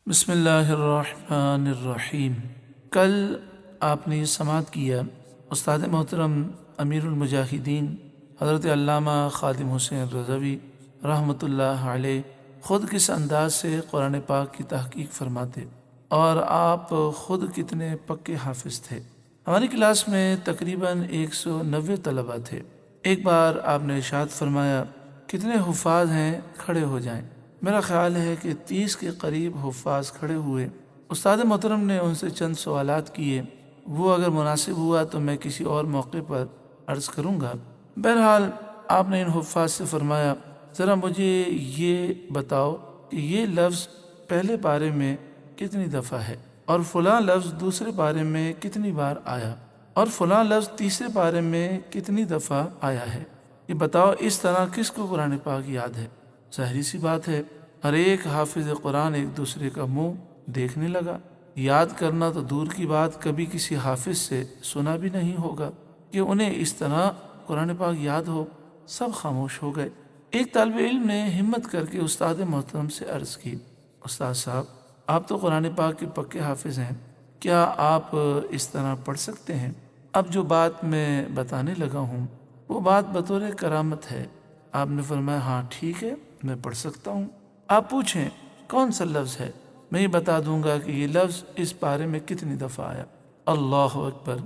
بسم اللہ الرحمن الرحیم۔ کل آپ نے یہ سماعت کیا استاد محترم امیر المجاہدین حضرت علامہ خادم حسین رضوی رحمۃ اللہ علیہ خود کس انداز سے قرآن پاک کی تحقیق فرماتے اور آپ خود کتنے پکے حافظ تھے۔ ہماری کلاس میں تقریباً 190 طلبہ تھے۔ ایک بار آپ نے ارشاد فرمایا کتنے حفاظ ہیں کھڑے ہو جائیں۔ میرا خیال ہے کہ 30 کے قریب حفاظ کھڑے ہوئے۔ استاد محترم نے ان سے چند سوالات کیے، وہ اگر مناسب ہوا تو میں کسی اور موقع پر عرض کروں گا۔ بہرحال آپ نے ان حفاظ سے فرمایا ذرا مجھے یہ بتاؤ کہ یہ لفظ پہلے پارے میں کتنی دفعہ ہے، اور فلاں لفظ دوسرے پارے میں کتنی بار آیا، اور فلاں لفظ تیسرے پارے میں کتنی دفعہ آیا ہے۔ یہ بتاؤ اس طرح کس کو قرآن پاک یاد ہے؟ ظاہری سی بات ہے ہر ایک حافظ قرآن ایک دوسرے کا منہ دیکھنے لگا۔ یاد کرنا تو دور کی بات، کبھی کسی حافظ سے سنا بھی نہیں ہوگا کہ انہیں اس طرح قرآن پاک یاد ہو۔ سب خاموش ہو گئے۔ ایک طالب علم نے ہمت کر کے استاد محترم سے عرض کی، استاد صاحب آپ تو قرآن پاک کے پکے حافظ ہیں، کیا آپ اس طرح پڑھ سکتے ہیں؟ اب جو بات میں بتانے لگا ہوں وہ بات بطور کرامت ہے۔ آپ نے فرمایا ہاں ٹھیک ہے، میں پڑھ سکتا ہوں۔ آپ پوچھیں کون سا لفظ ہے، میں یہ بتا دوں گا کہ یہ لفظ اس پارے میں کتنی دفعہ آیا۔ اللہ اکبر۔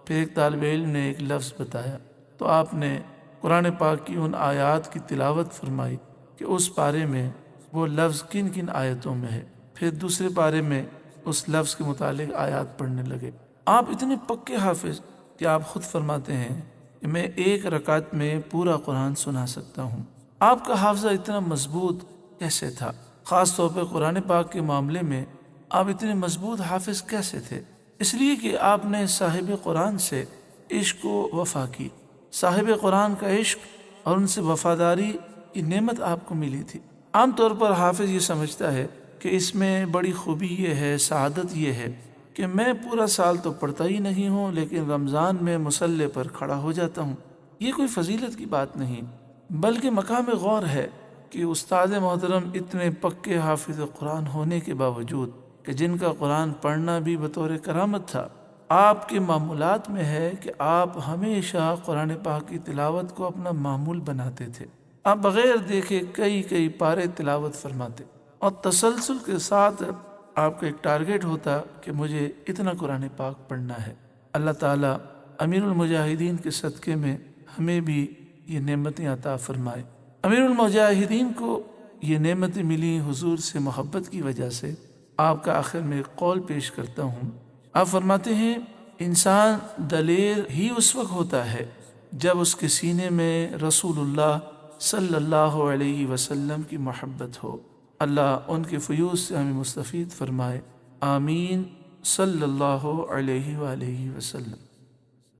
پھر ایک طالب علم نے ایک لفظ بتایا تو آپ نے قرآن پاک کی ان آیات کی تلاوت فرمائی کہ اس پارے میں وہ لفظ کن کن آیتوں میں ہے۔ پھر دوسرے پارے میں اس لفظ کے متعلق آیات پڑھنے لگے۔ آپ اتنے پکے حافظ کہ آپ خود فرماتے ہیں کہ میں ایک رکعت میں پورا قرآن سنا سکتا ہوں۔ آپ کا حافظہ اتنا مضبوط کیسے تھا؟ خاص طور پہ قرآن پاک کے معاملے میں آپ اتنے مضبوط حافظ کیسے تھے؟ اس لیے کہ آپ نے صاحب قرآن سے عشق و وفا کی۔ صاحب قرآن کا عشق اور ان سے وفاداری کی نعمت آپ کو ملی تھی۔ عام طور پر حافظ یہ سمجھتا ہے کہ اس میں بڑی خوبی یہ ہے، سعادت یہ ہے کہ میں پورا سال تو پڑھتا ہی نہیں ہوں لیکن رمضان میں مصلی پر کھڑا ہو جاتا ہوں۔ یہ کوئی فضیلت کی بات نہیں بلکہ مقام غور ہے کہ استاد محترم اتنے پکے حافظ قرآن ہونے کے باوجود کہ جن کا قرآن پڑھنا بھی بطور کرامت تھا، آپ کے معمولات میں ہے کہ آپ ہمیشہ قرآن پاک کی تلاوت کو اپنا معمول بناتے تھے۔ آپ بغیر دیکھے کئی پارے تلاوت فرماتے اور تسلسل کے ساتھ آپ کا ایک ٹارگیٹ ہوتا کہ مجھے اتنا قرآن پاک پڑھنا ہے۔ اللہ تعالیٰ امیر المجاہدین کے صدقے میں ہمیں بھی یہ نعمتیں عطا فرمائے۔ امیر المجاہدین کو یہ نعمتیں ملی حضور سے محبت کی وجہ سے۔ آپ کا آخر میں ایک قول پیش کرتا ہوں۔ آپ فرماتے ہیں انسان دلیر ہی اس وقت ہوتا ہے جب اس کے سینے میں رسول اللہ صلی اللہ علیہ وسلم کی محبت ہو۔ اللہ ان کے فیوض سے ہمیں مستفید فرمائے، آمین، صلی اللہ علیہ وآلہ وسلم۔